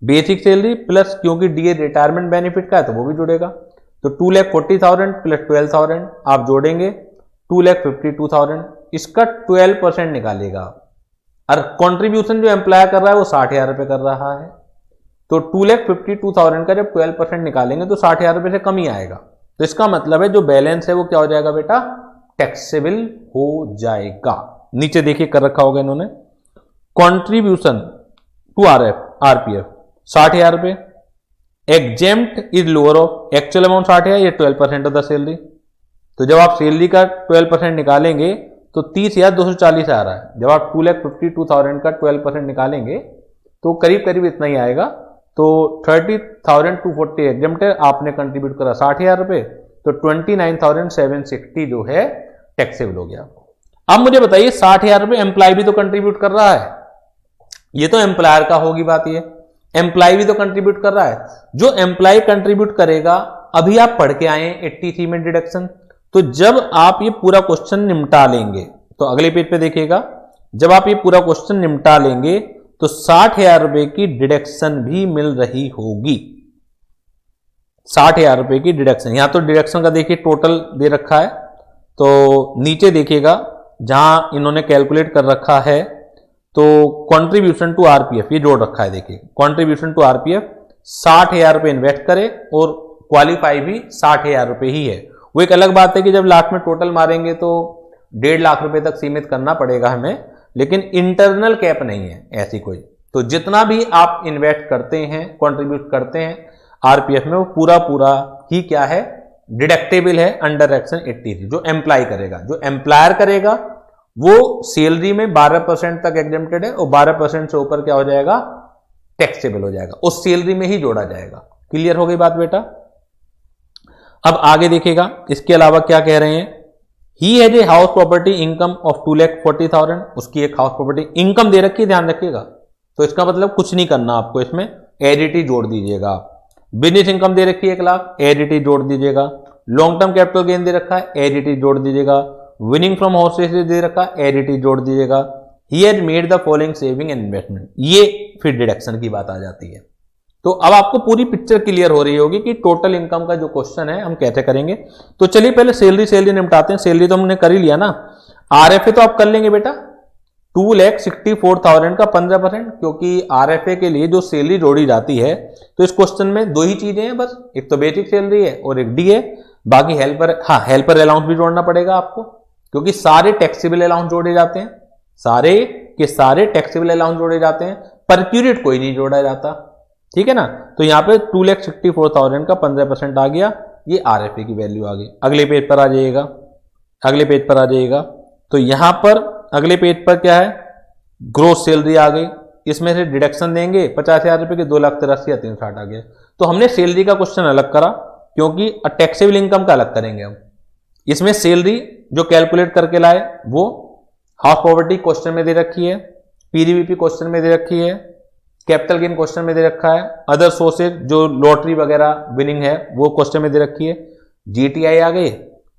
बेसिक सैलरी प्लस, क्योंकि डीए रिटायरमेंट बेनिफिट का है तो वो भी जुड़ेगा। तो 2,40,000 प्लस 12,000 आप जोड़ेंगे 2,52,000, इसका 12% निकालेगा। और कॉन्ट्रीब्यूशन जो एम्प्लॉय कर रहा है वो 60,000 रुपए कर रहा है, तो 2,52,000 का जब 12% निकालेंगे तो 60,000 रुपए से कम ही आएगा। तो इसका मतलब है जो बैलेंस है वो क्या हो जाएगा बेटा, टैक्सेबल हो जाएगा। नीचे देखिए कर रखा होगा इन्होंने, कॉन्ट्रीब्यूशन टू आरपीएफ 60,000 रुपए, exempt is lower of actual amount 60,000, ये 12% ऑफ द सैलरी। तो जब आप सैलरी का 12% निकालेंगे तो 30,240 आ रहा है। जब आप 2,52,000 का 12% निकालेंगे तो करीब करीब इतना ही आएगा। तो 30,240 एग्जेम्प्ट है, आपने कंट्रीब्यूट करा 60,000 रुपए, तो 29,760 जो है टैक्सेबल हो गया। अब मुझे बताइए 60,000 रुपए एम्प्लॉय भी तो कंट्रीब्यूट कर रहा है, ये तो एम्प्लॉयर का होगी बात, ये एम्प्लॉय भी तो कंट्रीब्यूट कर रहा है। जो एम्प्लॉय कंट्रीब्यूट करेगा, अभी आप पढ़ के आए 83 में डिडक्शन, तो जब आप ये पूरा क्वेश्चन निपटा लेंगे, तो अगले पेज पे देखिएगा, जब आप ये पूरा क्वेश्चन निपटा लेंगे तो 60,000 रुपए की डिडक्शन भी मिल रही होगी। 60,000 रुपए की डिडक्शन, यहां तो डिडक्शन का देखिए टोटल दे रखा है, तो नीचे देखिएगा जहां इन्होंने कैलकुलेट कर रखा है, तो कंट्रीब्यूशन टू आरपीएफ ये जोड़ रखा है। देखिए कंट्रीब्यूशन टू आरपीएफ 60,000 रुपए इन्वेस्ट करे और क्वालिफाई भी 60,000 रुपए ही है। वो एक अलग बात है कि जब लास्ट में टोटल मारेंगे तो 1.5 लाख रुपए तक सीमित करना पड़ेगा हमें, लेकिन इंटरनल कैप नहीं है ऐसी कोई। तो जितना भी आप इन्वेस्ट करते हैं, कंट्रीब्यूट करते हैं आरपीएफ में, वो पूरा ही क्या है, डिडक्टेबल है अंडर सेक्शन 83। जो एम्प्लॉय करेगा, जो एम्प्लॉयर करेगा वो सैलरी में 12% तक एग्जेम्प्टेड है, और 12% से ऊपर क्या हो जाएगा, टैक्सेबल हो जाएगा, उस सैलरी में ही जोड़ा जाएगा। क्लियर हो गई बात बेटा। अब आगे देखिएगा इसके अलावा क्या कह रहे हैं, he has a house property income of 2,40,000, उसकी एक हाउस प्रॉपर्टी इनकम दे रखी है, ध्यान रखिएगा। तो इसका मतलब कुछ नहीं करना आपको, इसमें एडिटी जोड़ दीजिएगा आप। बिजनेस इनकम दे रखी है 1 लाख, एडिटी जोड़ दीजिएगा। लॉन्ग टर्म कैपिटल गेन दे रखा है, एडिटी जोड़ दीजिएगा। विनिंग फ्रॉम हाउसेज दे रखा है, एडिटी जोड़ दीजिएगा। He had made the following saving and investment, ये फिर डिडक्शन की बात आ जाती है। तो अब आपको पूरी पिक्चर क्लियर हो रही होगी कि टोटल इनकम का जो क्वेश्चन है हम कैसे करेंगे। तो चलिए पहले सैलरी निपटाते हैं। सैलरी तो हमने कर ही लिया ना। आरएफए तो आप कर लेंगे बेटा, 2,64,000 का 15%, क्योंकि आरएफए के लिए जो सैलरी जोड़ी जाती है तो इस क्वेश्चन में दो ही चीजें हैं बस, एक तो बेसिक सैलरी है और एक डी है, बाकी हेल्पर, हाँ हेल्पर अलाउंस भी जोड़ना पड़ेगा आपको, क्योंकि सारे टैक्सेबल अलाउंस जोड़े जाते हैं, सारे के सारे टैक्सेबल अलाउंस जोड़े जाते हैं, परक्यूरेट कोई नहीं जोड़ा जाता, ठीक है ना। तो यहाँ पे 2,64,000 का 15% आ गया, ये आरएफए की वैल्यू आ गई। अगले पेज पर आ जाइएगा, अगले पेज पर आ जाइएगा। तो यहां पर अगले पेज पर क्या है, ग्रोस सैलरी आ गई, इसमें से डिडक्शन देंगे 50,000 रुपए के, 2,83,360 आ गया। तो हमने सैलरी का क्वेश्चन अलग करा, क्योंकि टैक्सेबल इनकम का अलग करेंगे हम। इसमें सैलरी जो कैलकुलेट करके लाए वो हाफ पॉवर्टी क्वेश्चन में दे रखी है, पीडीवीपी क्वेश्चन में दे रखी है, कैपिटल गेन क्वेश्चन में दे रखा है, अदर सोर्सेज जो लॉटरी वगैरह विनिंग है वो क्वेश्चन में दे रखी है, जीटीआई आ गई,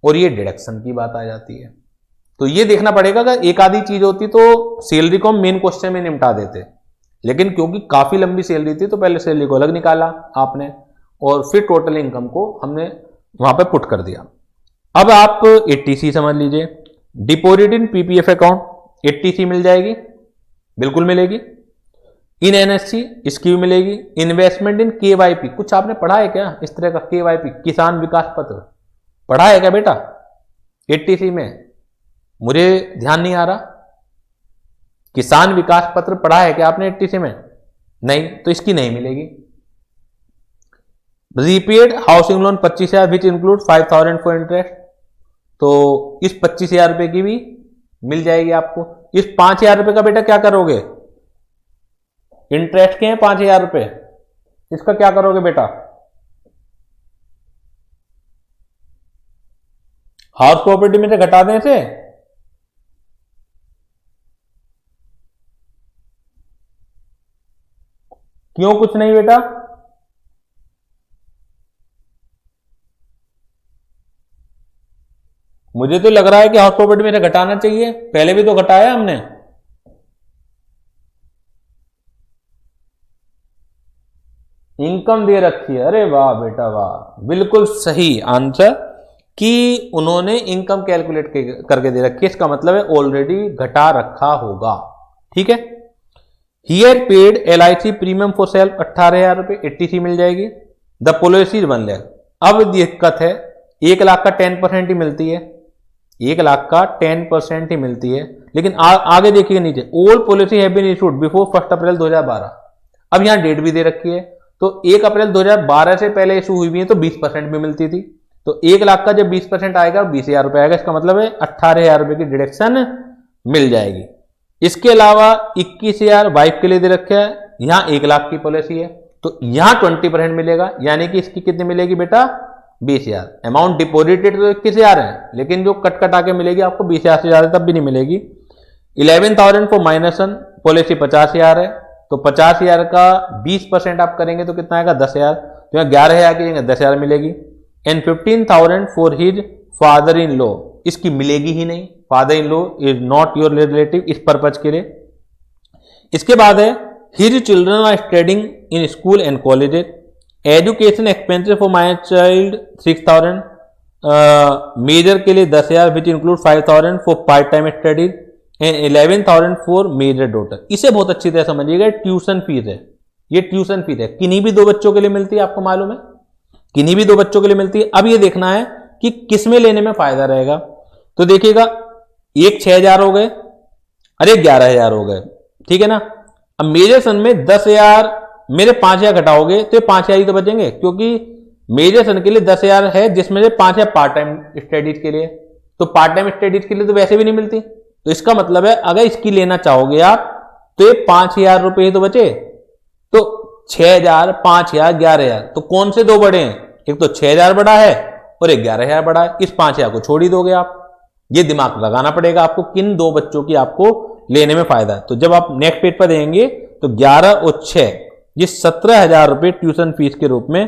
और ये डिडक्शन की बात आ जाती है। तो ये देखना पड़ेगा कि एक आधी चीज होती तो सैलरी को हम मेन क्वेश्चन में निपटा देते, लेकिन क्योंकि काफी लंबी सैलरी थी तो पहले सैलरी को अलग निकाला आपने और फिर टोटल इनकम को हमने वहां पे पुट कर दिया। अब आप 80C समझ लीजिए, deposit in PPF account 80C मिल जाएगी, बिल्कुल मिलेगी। इन एनएससी इसकी भी मिलेगी। इन्वेस्टमेंट इन केवाईपी, कुछ आपने पढ़ा है क्या इस तरह का, केवाईपी किसान विकास पत्र पढ़ा है क्या बेटा 80C में? मुझे ध्यान नहीं आ रहा, किसान विकास पत्र पढ़ा है क्या आपने 80C में? नहीं, तो इसकी नहीं मिलेगी। Repaid housing loan 25,000 which include 5,000 for interest, तो इस 25,000 रुपए की भी मिल जाएगी आपको। इस 5,000 रुपए का बेटा क्या करोगे, इंटरेस्ट के हैं 5,000 रुपए, इसका क्या करोगे बेटा? हाउस प्रॉपर्टी में से घटा दें इसे, क्यों कुछ नहीं बेटा? मुझे तो लग रहा है कि हाउस प्रॉपर्टी में से घटाना चाहिए, पहले भी तो घटाया हमने। इनकम दे रखी है, अरे वाह बेटा वाह, बिल्कुल सही आंसर कि उन्होंने इनकम कैलकुलेट करके दे रखी है, इसका मतलब है ऑलरेडी घटा रखा होगा, ठीक है। Here paid LIC premium for self 18,000 रुपए, 80C मिल जाएगी। The policy 1 lakh. अब दिक्कत है 1 लाख का 10% ही मिलती है, 1 लाख का 10% ही मिलती है, लेकिन आगे देखिए नीचे, all policy have been issued before 1 April 2012। अब यहां डेट भी दे रखी है, तो 1 अप्रैल 2012 से पहले इशू हुई भी है तो 20% भी मिलती थी। तो 1 लाख का जब 20% आएगा 20,000 रुपए आएगा, इसका मतलब है 18,000 रुपए की डिडक्शन मिल जाएगी। इसके अलावा 21,000 वाइफ के लिए दे रखे है, यहां 1 लाख की पॉलिसी है तो यहां 20% मिलेगा, यानी कि इसकी कितनी मिलेगी बेटा 20,000। अमाउंट डिपोजिटेड तो 21,000 है, लेकिन जो कट कटा के मिलेगी आपको 20,000 से ज्यादा तब भी नहीं मिलेगी। 11,000 फॉर -1 पॉलिसी 50,000 है, तो 50,000 का 20% आप करेंगे तो कितना आएगा 10,000, तो यहाँ 11,000 की जगह 10,000 मिलेगी। And 15,000 for his father in law, इसकी मिलेगी ही नहीं, father in law is not your relative इस पर्पज के लिए। इसके बाद है his children are studying in school and colleges, education expenses for my child 6,000, major के लिए 10,000 which include 5,000 for part time studies and 11,000 for major daughter. इसे बहुत अच्छी तरह समझिएगा, ट्यूशन फीस है, ये ट्यूशन फीस है, किन्हीं भी 2 बच्चों के लिए मिलती है, आपको मालूम है किन्हीं भी 2 बच्चों के लिए मिलती है। अब ये देखना है कि किस में लेने में फायदा रहेगा, तो देखिएगा एक 6,000 हो गए, अरे 11,000 हो गए, ठीक है ना। अब मेजर सन में 10,000 मेरे 5,000 घटाओगे तो ये 5,000 ही तो बचेंगे, क्योंकि मेजर सन के लिए 10,000 है जिसमें से 5,000 पार्ट टाइम स्टडीज के लिए, तो पार्ट टाइम स्टडीज के लिए तो वैसे भी नहीं मिलती, तो इसका मतलब है अगर इसकी लेना चाहोगे आप तो ये 5,000 रुपए ही तो बचे, तो 6,000 5,000 11,000, तो कौन से 2 बड़े हैं, एक तो 6,000 बड़ा है और एक 11,000 बड़ा है, इस 5,000 को छोड़ ही दोगे आप। ये दिमाग लगाना पड़ेगा आपको किन 2 बच्चों की आपको लेने में फायदा है। तो जब आप नेक्स्ट पेज पर देंगे तो 11 और 6 ये 17,000 रुपए ट्यूशन फीस के रूप में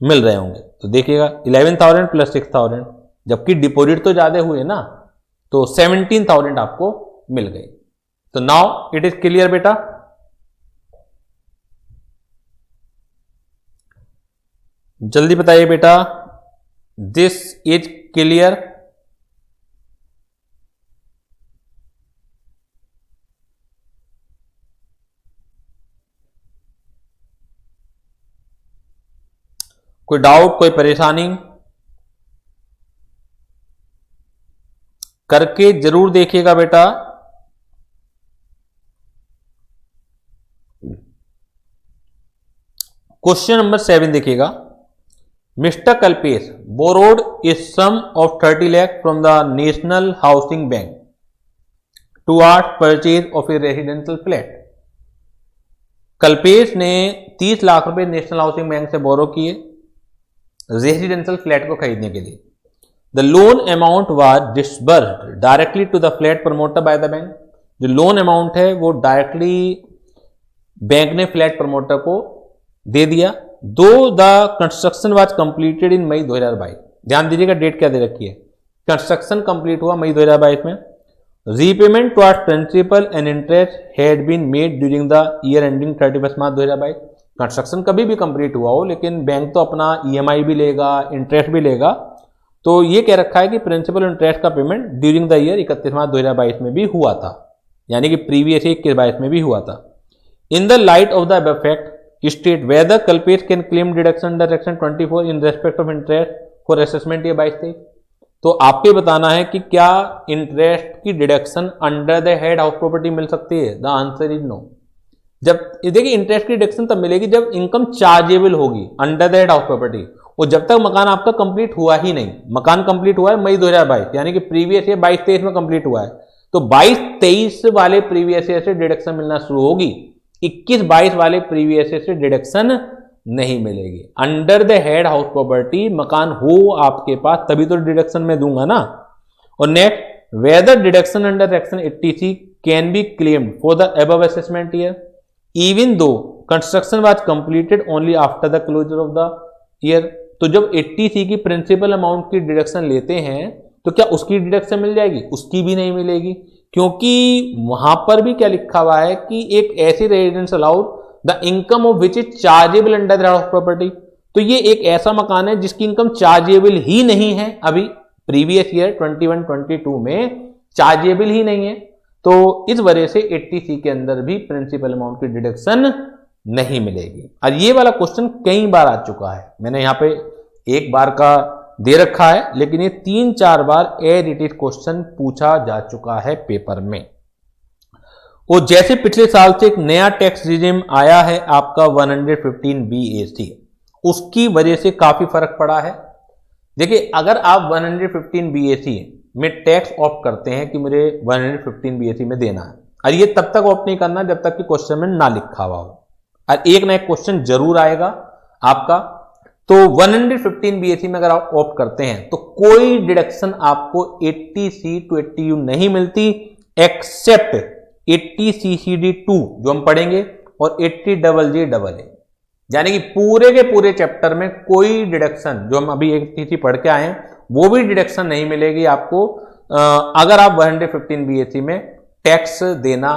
मिल रहे होंगे। तो देखिएगा 11,000 प्लस 6,000, जबकि डिपॉजिट तो ज्यादा हुए ना, तो 17,000 आपको मिल गई। तो नाउ इट इज क्लियर बेटा। जल्दी बताइए बेटा, दिस इज क्लियर? कोई डाउट, कोई परेशानी? करके जरूर देखिएगा बेटा। क्वेश्चन नंबर 7 देखिएगा। Mister Kalpesh borrowed a sum of 30 lakh from the national housing bank towards purchase of a residential flat. Kalpesh ने 30 लाख रुपए नेशनल हाउसिंग बैंक से बोरो किए रेजिडेंशियल फ्लैट को खरीदने के लिए। The loan amount was disbursed directly to the flat promoter by the bank. जो loan amount है वो डायरेक्टली बैंक ने फ्लैट प्रमोटर को दे दिया। Though the construction was completed in May 2022। ध्यान दीजिएगा डेट क्या दे रखी है, कंस्ट्रक्शन कंप्लीट हुआ मई 2022 में। Repayment towards principal and interest had been made during the year ending 31 March 2022। Construction कभी भी कंप्लीट हुआ हो लेकिन बैंक तो अपना ईएमआई भी लेगा, इंटरेस्ट भी लेगा, तो ये कह रखा है कि प्रिंसिपल इंटरेस्ट का payment during the year 31 March 2022 में भी हुआ था, यानी कि प्रीवियस 21-22 में भी हुआ था। In the light of the fact state whether Kalpesh can claim deduction under section 24 in respect of interest for assessment year 22-23। तो आपको बताना है कि क्या इंटरेस्ट की deduction under the head house property मिल सकती है। The answer is no. जब देखिए इंटरेस्ट की डिडक्शन तब मिलेगी जब इनकम चार्जेबल होगी under the head house property, और जब तक मकान आपका कंप्लीट हुआ ही नहीं। मकान कंप्लीट हुआ है मई 2022, यानी कि प्रीवियस ईयर 22-23 में कंप्लीट हुआ है, तो 22-23 वाले प्रीवियस ईयर से डिडक्शन मिलना शुरू होगी। 21-22 वाले प्रीवियस ईयर से डिडक्शन नहीं मिलेगी। Under the head house property मकान हो आपके पास तभी तो डिडक्शन में दूंगा ना। और next, whether deduction under section 80C can be claimed for the above assessment year even though construction was completed only after the closure of the year. तो जब 80C की प्रिंसिपल अमाउंट की डिडक्शन लेते हैं तो क्या उसकी डिडक्शन मिल जाएगी? उसकी भी नहीं मिलेगी, क्योंकि वहां पर भी क्या लिखा हुआ है कि एक ऐसी residence allowed the income of which is chargeable under the house property. तो ये एक ऐसा मकान है जिसकी इनकम चार्जेबल ही नहीं है, अभी प्रीवियस ईयर 21-22 में चार्जेबल ही नहीं है। तो इस वजह से 80C के अंदर भी प्रिंसिपल अमाउंट की डिडक्शन नहीं मिलेगी। और ये वाला क्वेश्चन कई बार आ चुका है, मैंने यहां पे एक बार का दे रखा है, लेकिन ये 3-4 बार एज इट इज क्वेश्चन पूछा जा चुका है पेपर में। और जैसे पिछले साल से एक नया टैक्स रिजिम आया है आपका 115BAC, उसकी वजह से काफी फर्क पड़ा है। देखिए अगर आप 115BAC में टैक्स ऑप्ट करते हैं कि मुझे 115BAC में देना है, और ये तब तक ऑप्ट नहीं करना जब तक कि क्वेश्चन में ना लिखा हुआ हो, और एक ना एक क्वेश्चन जरूर आएगा आपका। तो 115BAC में अगर आप ऑप्ट करते हैं तो कोई डिडक्शन आपको 80C to 80U नहीं मिलती, एक्सेप्ट 80CCD2 जो हम पढ़ेंगे और 80JJAA, यानी कि पूरे के पूरे चैप्टर में कोई डिडक्शन जो हम अभी 80C पढ़ के आए हैं वो भी डिडक्शन नहीं मिलेगी आपको अगर आप 115BAC में टैक्स देना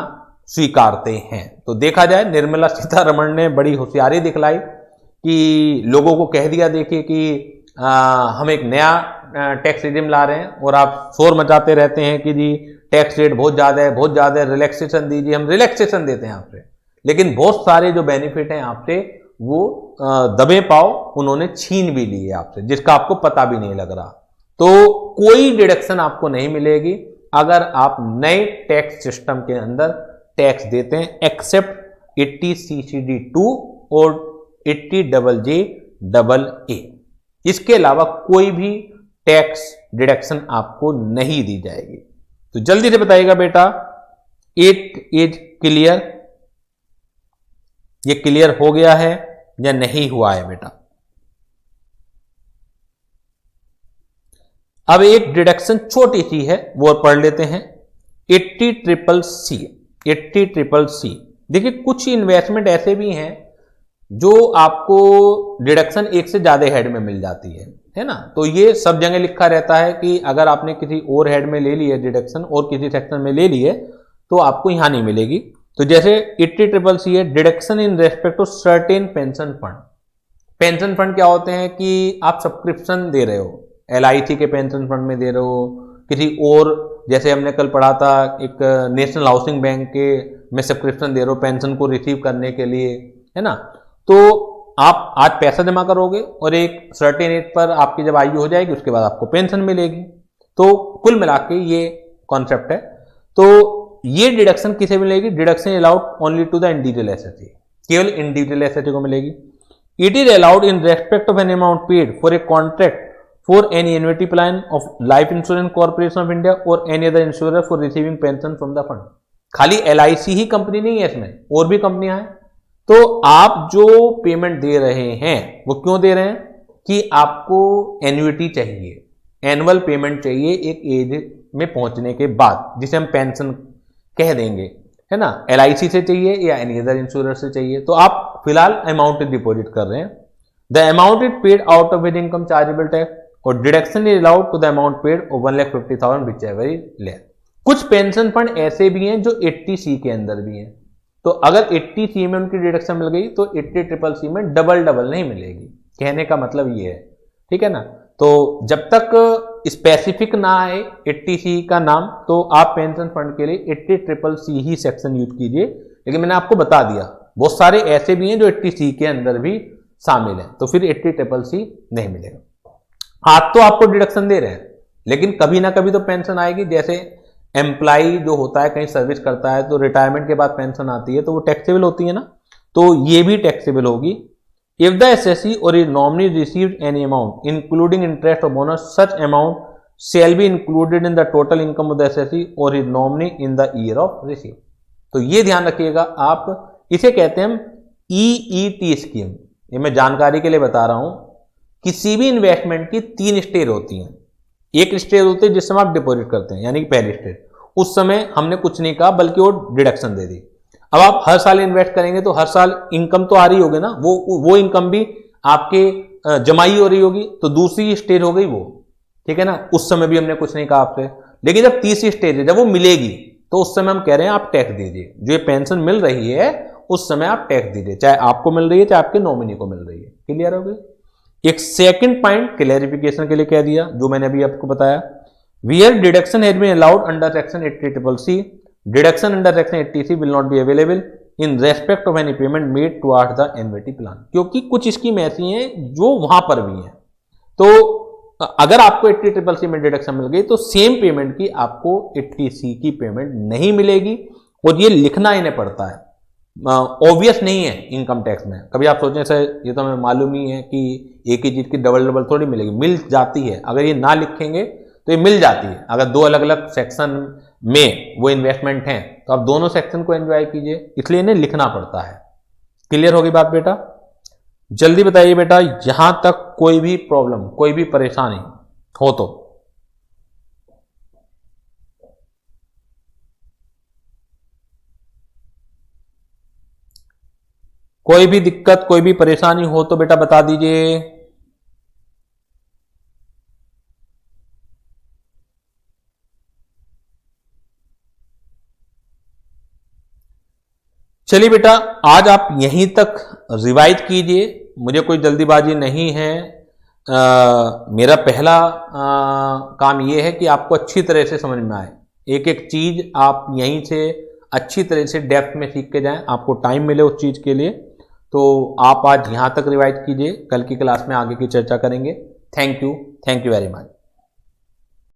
स्वीकारते हैं। तो देखा जाए निर्मला सीतारमण ने बड़ी होशियारी दिखलाई कि लोगों को कह दिया देखिए कि हम एक नया टैक्स रिजिम ला रहे हैं, और आप शोर मचाते रहते हैं कि जी टैक्स रेट बहुत ज़्यादा है, बहुत ज़्यादा है, रिलैक्सेशन दीजिए। हम रिलैक्सेशन देते हैं आपसे, लेकिन बहुत सारे जो बेनिफिट हैं आपसे वो दबे पाव उन्होंने छीन भी लिए आपसे, जिसका आपको पता भी नहीं लग रहा। तो कोई डिडक्शन आपको नहीं मिलेगी अगर आप नए टैक्स सिस्टम के अंदर टैक्स देते हैं, एक्सेप्ट 80CCD2 और 80JJAA। इसके अलावा कोई भी टैक्स डिडक्शन आपको नहीं दी जाएगी। तो जल्दी से बताइएगा बेटा, इट इज क्लियर? ये क्लियर हो गया है या नहीं हुआ है बेटा? अब एक डिडक्शन छोटी सी है वो पढ़ लेते हैं, 80CCC। 80CCC देखिए कुछ इन्वेस्टमेंट ऐसे भी हैं जो आपको डिडक्शन एक से ज्यादा हेड में मिल जाती है ना। तो ये सब जगह लिखा रहता है कि अगर आपने किसी और हेड में ले ली है डिडक्शन और किसी सेक्शन में ले ली है तो आपको यहां नहीं मिलेगी। तो जैसे 80CCC है deduction in respect to certain pension fund, pension fund क्या होते हैं कि आप सब्सक्रिप्शन दे रहे हो, LIC के पेंशन फंड में दे रहे हो, किसी और जैसे हमने कल पढ़ा था एक नेशनल हाउसिंग बैंक के में सब्सक्रिप्शन दे रहे हो पेंशन को रिसीव करने के लिए, है ना। तो आप आज पैसा जमा करोगे और एक सर्टेन एज पर आपकी जब आयु हो जाएगी उसके बाद आपको पेंशन मिलेगी। तो कुल मिला के ये कॉन्सेप्ट है। तो ये डिडक्शन किसे मिलेगी? Deduction allowed only to the individual asset, केवल इंडिविजुअल एसेट को मिलेगी। It is allowed in respect of an amount paid for a contract for any annuity plan of life insurance corporation of India or any other insurer for receiving pension from the fund. खाली LIC ही company नहीं है, इसमें और भी कंपनियां हैं। तो आप जो पेमेंट दे रहे हैं वो क्यों दे रहे हैं? कि आपको एन्युटी चाहिए, एनुअल पेमेंट चाहिए एक एज में पहुंचने के बाद, जिसे हम पेंशन कह देंगे, है ना। LIC से चाहिए या एनी अदर इंश्योरर से चाहिए। तो आप फिलहाल अमाउंट डिपॉजिट कर रहे हैं। The amount is paid out of with income chargeable tax और deduction is allowed to the amount paid or 1,50,000 whichever is less. कुछ पेंशन फंड ऐसे भी हैं जो 80C के अंदर भी हैं। तो अगर 80C में उनकी डिडक्शन मिल गई तो 80CCC में डबल नहीं मिलेगी। कहने का मतलब ये है, ठीक है ना। तो जब तक स्पेसिफिक ना आए 80C का नाम तो आप पेंशन फंड के लिए 80CCC ही सेक्शन यूज कीजिए। लेकिन मैंने आपको बता दिया बहुत सारे ऐसे भी हैं जो 80C के अंदर भी शामिल हैं, तो फिर 80CCC नहीं मिलेगा। आज तो आपको डिडक्शन दे रहे हैं, लेकिन कभी ना कभी तो पेंशन आएगी। जैसे एम्प्लॉय जो होता है कहीं सर्विस करता है तो रिटायरमेंट के बाद पेंशन आती है, तो वो टैक्सेबल होती है ना, तो ये भी टैक्सेबल होगी। If the assessee or his nominee received any amount including interest or bonus, such amount shall be included in the total income of the assessee or his nominee in the year of receipt। तो ये ध्यान रखिएगा आप, इसे कहते हैं हम EET scheme. ये मैं जानकारी के लिए बता रहा हूं। किसी भी इन्वेस्टमेंट की 3 स्टेज होती हैं। एक स्टेज होती है जिस समय आप डिपॉजिट करते हैं, यानी कि पहली स्टेज, उस समय हमने कुछ नहीं कहा बल्कि वो डिडक्शन दे दी। अब आप हर साल इन्वेस्ट करेंगे तो हर साल इनकम तो आ रही होगी ना, वो इनकम भी आपके जमाई हो रही होगी, तो दूसरी स्टेज हो गई वो, ठीक है ना। उस समय भी हमने कुछ नहीं कहा आपसे। लेकिन जब तीसरी स्टेज है, जब वो मिलेगी, तो उस समय हम कह रहे हैं आप टैक्स दीजिए। जो ये पेंशन मिल रही है उस समय आप टैक्स दीजिए, चाहे आपको मिल रही है चाहे आपके नॉमिनी को मिल रही है। क्लियर हो गई। एक सेकंड पॉइंट क्लैरिफिकेशन के लिए कह दिया जो मैंने अभी आपको बताया, where deduction has been allowed under section 80CCC, deduction under section 80C will not be available in respect of any payment made towards the annuity plan. क्योंकि कुछ स्कीम ऐसी हैं जो वहां पर भी हैं। तो अगर आपको 80CCC में डिडक्शन मिल गई तो सेम पेमेंट की आपको 80C की पेमेंट नहीं मिलेगी, और ये लिखना इन्हें पड़ता है। ऑब्वियस नहीं है इनकम टैक्स में। कभी आप सोचें सर ये तो हमें मालूम ही है कि एक ही चीज की डबल थोड़ी मिलेगी, मिल जाती है। अगर ये ना लिखेंगे तो ये मिल जाती है। अगर दो अलग अलग सेक्शन में वो इन्वेस्टमेंट हैं तो आप दोनों सेक्शन को एंजॉय कीजिए, इसलिए इन्हें लिखना पड़ता है। क्लियर होगी बात बेटा? जल्दी बताइए बेटा, यहां तक कोई भी प्रॉब्लम, कोई भी परेशानी हो तो। कोई भी दिक्कत, कोई भी परेशानी हो तो बेटा बता दीजिए। चलिए बेटा, आज आप यहीं तक रिवाइज कीजिए, मुझे कोई जल्दीबाजी नहीं है। मेरा पहला काम यह है कि आपको अच्छी तरह से समझ में आए, एक एक चीज आप यहीं से अच्छी तरह से डेप्थ में सीख के जाएं, आपको टाइम मिले उस चीज के लिए। तो आप आज यहां तक रिवाइज कीजिए, कल की क्लास में आगे की चर्चा करेंगे। Thank you very much.